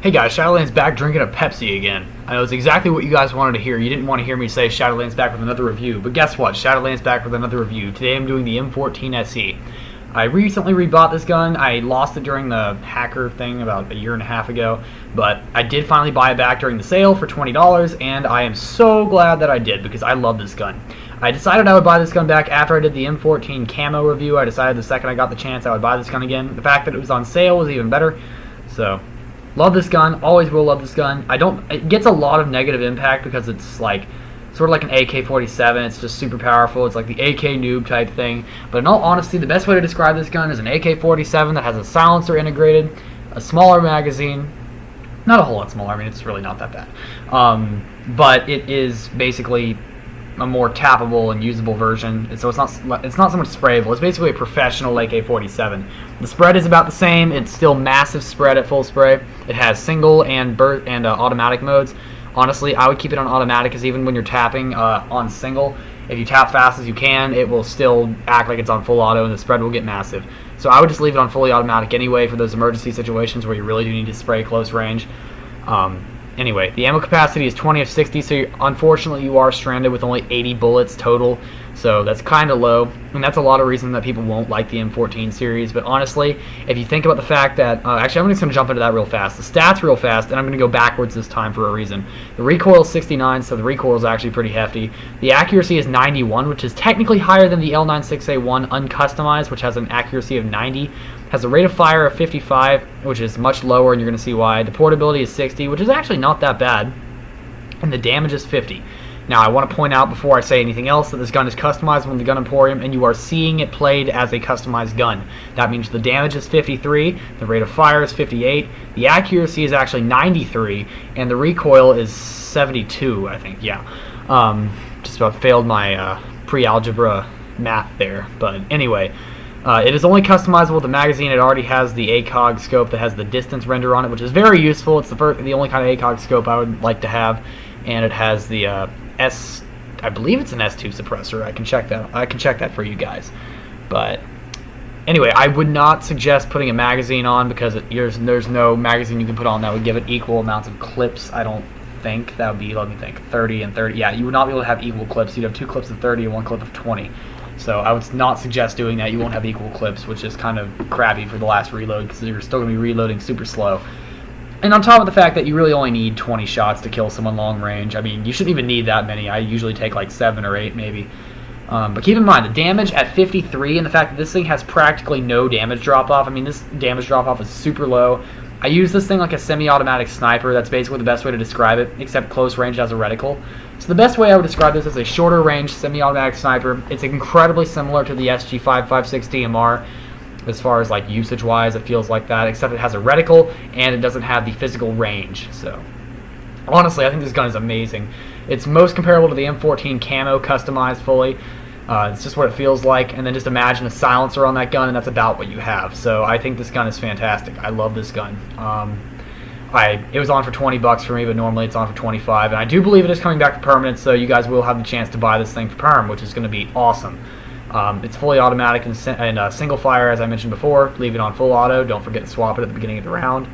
Hey guys, Shadolance back drinking a Pepsi again. I know it's exactly what you guys wanted to hear. You didn't want to hear me say Shadolance back with another review, but guess what? Shadolance back with another review. Today I'm doing the M14 SE. I recently rebought this gun. I lost it during the hacker thing about a year and a half ago, but I did finally buy it back during the sale for $20, and I am so glad that I did because I love this gun. I decided I would buy this gun back after I did the M14 camo review. I decided the second I got the chance I would buy this gun again. The fact that it was on sale was even better. So, love this gun. Always will love this gun. It gets a lot of negative impact because it's like sort of like an AK-47. It's just super powerful. It's like the AK noob type thing. But in all honesty, the best way to describe this gun is an AK-47 that has a silencer integrated, a smaller magazine. Not a whole lot smaller. I mean, it's really not that bad. But it is basically a more tappable and usable version. So it's not so much sprayable. It's basically a professional AK-47. The spread is about the same. It's still massive spread at full spray. It has single and automatic modes. Honestly, I would keep it on automatic because even when you're tapping on single, if you tap fast as you can, it will still act like it's on full auto and the spread will get massive. So I would just leave it on fully automatic anyway for those emergency situations where you really do need to spray close range. Anyway, the ammo capacity is 20 of 60, so unfortunately you are stranded with only 80 bullets total, so that's kind of low, and that's a lot of reason that people won't like the M14 series. But honestly, if you think about the fact that, actually I'm just going to jump into that real fast, the stats real fast, and I'm going to go backwards this time for a reason. The recoil is 69, so the recoil is actually pretty hefty. The accuracy is 91, which is technically higher than the L96A1 uncustomized, which has an accuracy of 90. Has a rate of fire of 55, which is much lower, and you're going to see why. The portability is 60, which is actually not that bad, and the damage is 50. Now, I want to point out before I say anything else that this gun is customizable in the Gun Emporium, and you are seeing it played as a customized gun. That means the damage is 53, the rate of fire is 58, the accuracy is actually 93, and the recoil is 72, I think, yeah. Just about failed my pre-algebra math there, but anyway. It is only customizable with the magazine. It already has the ACOG scope that has the distance render on it, which is very useful. It's the only kind of ACOG scope I would like to have, and it has the I believe it's an S2 suppressor. I can check that. I can check that for you guys. But anyway, I would not suggest putting a magazine on because there's no magazine you can put on that would give it equal amounts of clips. I don't think that would be. Let me think. 30 and 30. Yeah, you would not be able to have equal clips. You'd have 2 clips of 30 and 1 clip of 20. So I would not suggest doing that. You won't have equal clips, which is kind of crappy for the last reload because you're still going to be reloading super slow. And on top of the fact that you really only need 20 shots to kill someone long range. I mean, you shouldn't even need that many. I usually take like 7 or 8 maybe. But keep in mind, the damage at 53 and the fact that this thing has practically no damage drop-off. I mean, this damage drop-off is super low. I use this thing like a semi-automatic sniper. That's basically the best way to describe it, except close range as a reticle. So the best way I would describe this is a shorter range semi-automatic sniper. It's incredibly similar to the SG556 DMR as far as like usage-wise. It feels like that, except it has a reticle and it doesn't have the physical range. So honestly, I think this gun is amazing. It's most comparable to the M14 camo customized fully. It's just what it feels like, and then just imagine a silencer on that gun, and that's about what you have. So I think this gun is fantastic. I love this gun. It was on for 20 bucks for me, but normally it's on for 25, and I do believe it is coming back for permanent, so you guys will have the chance to buy this thing for perm, which is going to be awesome. It's fully automatic and single fire, as I mentioned before. Leave it on full auto. Don't forget to swap it at the beginning of the round.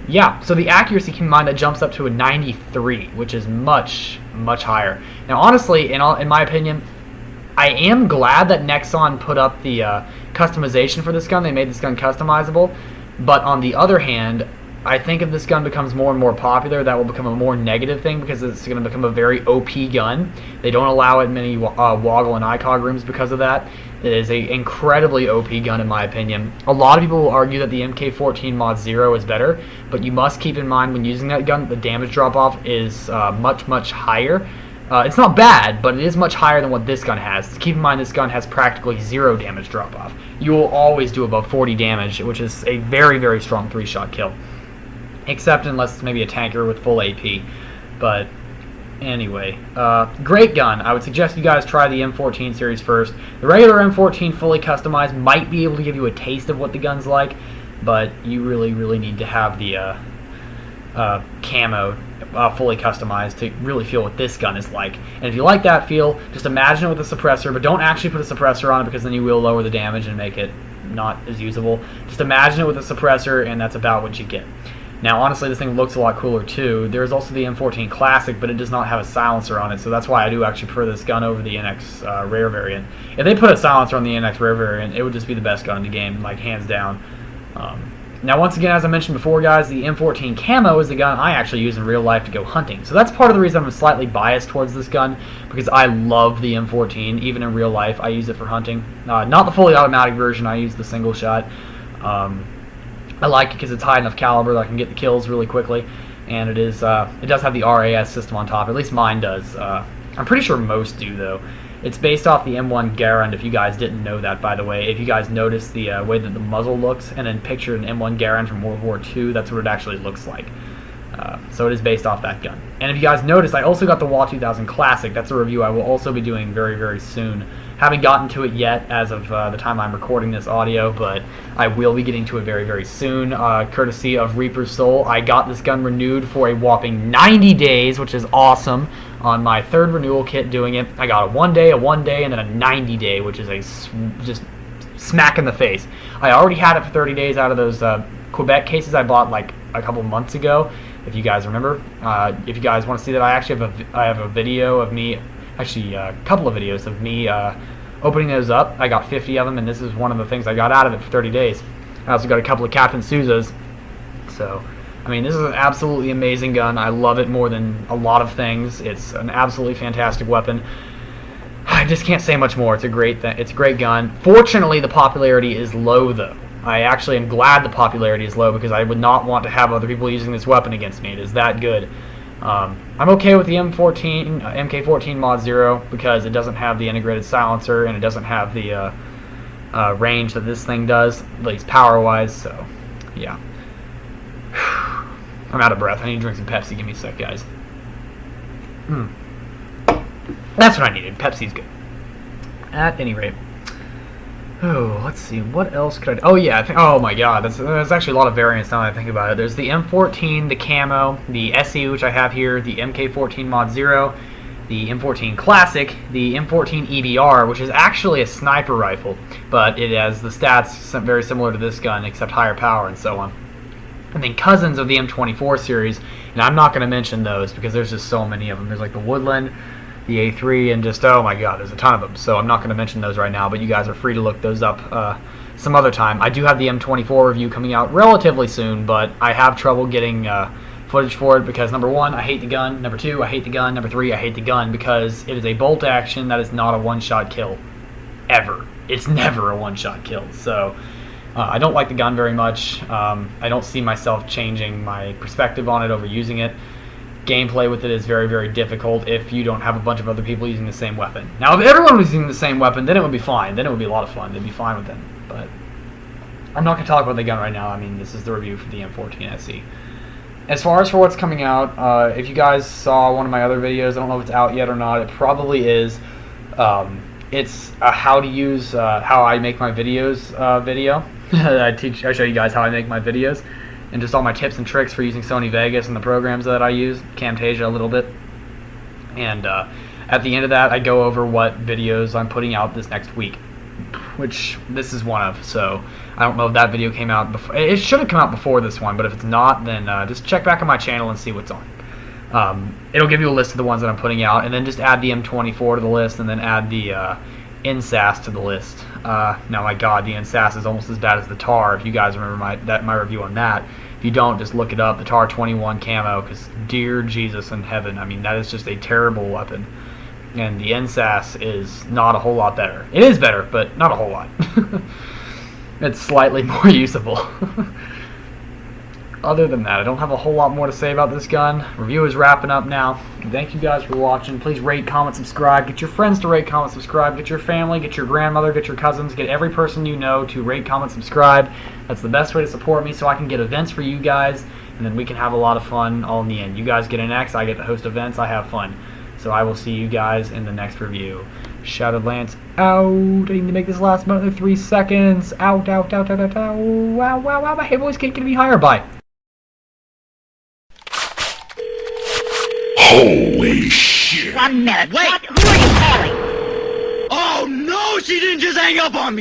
Yeah, so the accuracy, keep in mind, that jumps up to a 93, which is much, much higher. Now, honestly, in my opinion, I am glad that Nexon put up the customization for this gun. They made this gun customizable. But on the other hand, I think if this gun becomes more and more popular, that will become a more negative thing because it's going to become a very OP gun. They don't allow it many woggle and ICOG rooms because of that. It is an incredibly OP gun in my opinion. A lot of people will argue that the MK14 Mod 0 is better, but you must keep in mind when using that gun, the damage drop-off is much, much higher. It's not bad, but it is much higher than what this gun has. Keep in mind this gun has practically 0 damage drop-off. You will always do above 40 damage, which is a very, very strong 3-shot kill. Except unless it's maybe a tanker with full AP. But anyway, great gun. I would suggest you guys try the M14 series first. The regular M14 fully customized might be able to give you a taste of what the gun's like, but you really, really need to have the camo fully customized to really feel what this gun is like. And if you like that feel, just imagine it with a suppressor, but don't actually put a suppressor on it because then you will lower the damage and make it not as usable. Just imagine it with a suppressor, and that's about what you get. Now, honestly, this thing looks a lot cooler too. There's also the M14 Classic, but it does not have a silencer on it, so that's why I do actually prefer this gun over the NX Rare variant. If they put a silencer on the NX Rare variant, it would just be the best gun in the game, like hands down. Now, once again, as I mentioned before, guys, the M14 Camo is the gun I actually use in real life to go hunting. So that's part of the reason I'm slightly biased towards this gun, because I love the M14. Even in real life, I use it for hunting. Not the fully automatic version. I use the single shot. I like it because it's high enough caliber that I can get the kills really quickly, and it does have the RAS system on top. At least mine does. I'm pretty sure most do, though. It's based off the M1 Garand, if you guys didn't know that, by the way. If you guys notice the way that the muzzle looks, and then picture an M1 Garand from World War II, that's what it actually looks like. So it is based off that gun. And if you guys noticed, I also got the WA 2000 Classic. That's a review I will also be doing very, very soon. Haven't gotten to it yet as of the time I'm recording this audio, but I will be getting to it very, very soon, courtesy of Reaper's Soul. I got this gun renewed for a whopping 90 days, which is awesome, on my third renewal kit doing it. I got a 1 day, and then a 90 day, which is just smack in the face. I already had it for 30 days out of those Quebec cases I bought like a couple months ago, if you guys remember. If you guys want to see that, I actually have a video of me, actually a couple of videos of me opening those up. I got 50 of them, and this is one of the things I got out of it for 30 days. I also got a couple of Captain Souzas. So, I mean, this is an absolutely amazing gun. I love it more than a lot of things. It's an absolutely fantastic weapon. I just can't say much more. It's a great gun. Fortunately, the popularity is low, though. I actually am glad the popularity is low, because I would not want to have other people using this weapon against me. It is that good. I'm okay with the MK14 Mod 0 because it doesn't have the integrated silencer, and it doesn't have the range that this thing does, at least power-wise, so yeah. I'm out of breath. I need to drink some Pepsi. Give me a sec, guys. That's what I needed. Pepsi's good. At any rate. Oh, let's see. What else could I do? Oh, yeah. Oh, my God. There's actually a lot of variants now that I think about it. There's the M14, the Camo, the SE, which I have here, the MK14 Mod 0, the M14 Classic, the M14 EBR, which is actually a sniper rifle, but it has the stats very similar to this gun, except higher power and so on. And then cousins of the M24 series, and I'm not going to mention those because there's just so many of them. There's like the Woodland, the A3, and just, oh my God, there's a ton of them. So I'm not going to mention those right now, but you guys are free to look those up some other time. I do have the M24 review coming out relatively soon, but I have trouble getting footage for it because, number one, I hate the gun. Number two, I hate the gun. Number three, I hate the gun because it is a bolt action that is not a one-shot kill. Ever. It's never a one-shot kill. So I don't like the gun very much. I don't see myself changing my perspective on it over using it. Gameplay with it is very, very difficult if you don't have a bunch of other people using the same weapon. Now, if everyone was using the same weapon, then it would be fine. Then it would be a lot of fun. They'd be fine with it. But I'm not going to talk about the gun right now. I mean, this is the review for the M14 SE. As far as for what's coming out, if you guys saw one of my other videos, I don't know if it's out yet or not. It probably is. It's a how to use, how I make my videos video. I show you guys how I make my videos, and just all my tips and tricks for using Sony Vegas and the programs that I use, Camtasia a little bit. And at the end of that, I go over what videos I'm putting out this next week, which this is one of. So I don't know if that video came out before. It should have come out before this one, but if it's not, then just check back on my channel and see what's on. It'll give you a list of the ones that I'm putting out, and then just add the M24 to the list, and then add the NSAS to the list. Now, my God, the NSAS is almost as bad as the TAR. If you guys remember my review on that, if you don't, just look it up, the TAR 21 camo, because dear Jesus in heaven, I mean, that is just a terrible weapon. And the NSAS is not a whole lot better. It is better, but not a whole lot. It's slightly more usable. Other than that, I don't have a whole lot more to say about this gun. Review is wrapping up now. Thank you guys for watching. Please rate, comment, subscribe. Get your friends to rate, comment, subscribe. Get your family, get your grandmother, get your cousins, get every person you know to rate, comment, subscribe. That's the best way to support me, so I can get events for you guys, and then we can have a lot of fun all in the end. You guys get an X, I get to host events, I have fun. So I will see you guys in the next review. Shadolance out. I need to make this last another 3 seconds. Out, out, out, out, out, out. Wow, wow, wow. My hit voice can't get any higher. Bye. Holy shit! 1 minute. Wait! What? Who are you calling? Oh no! She didn't just hang up on me!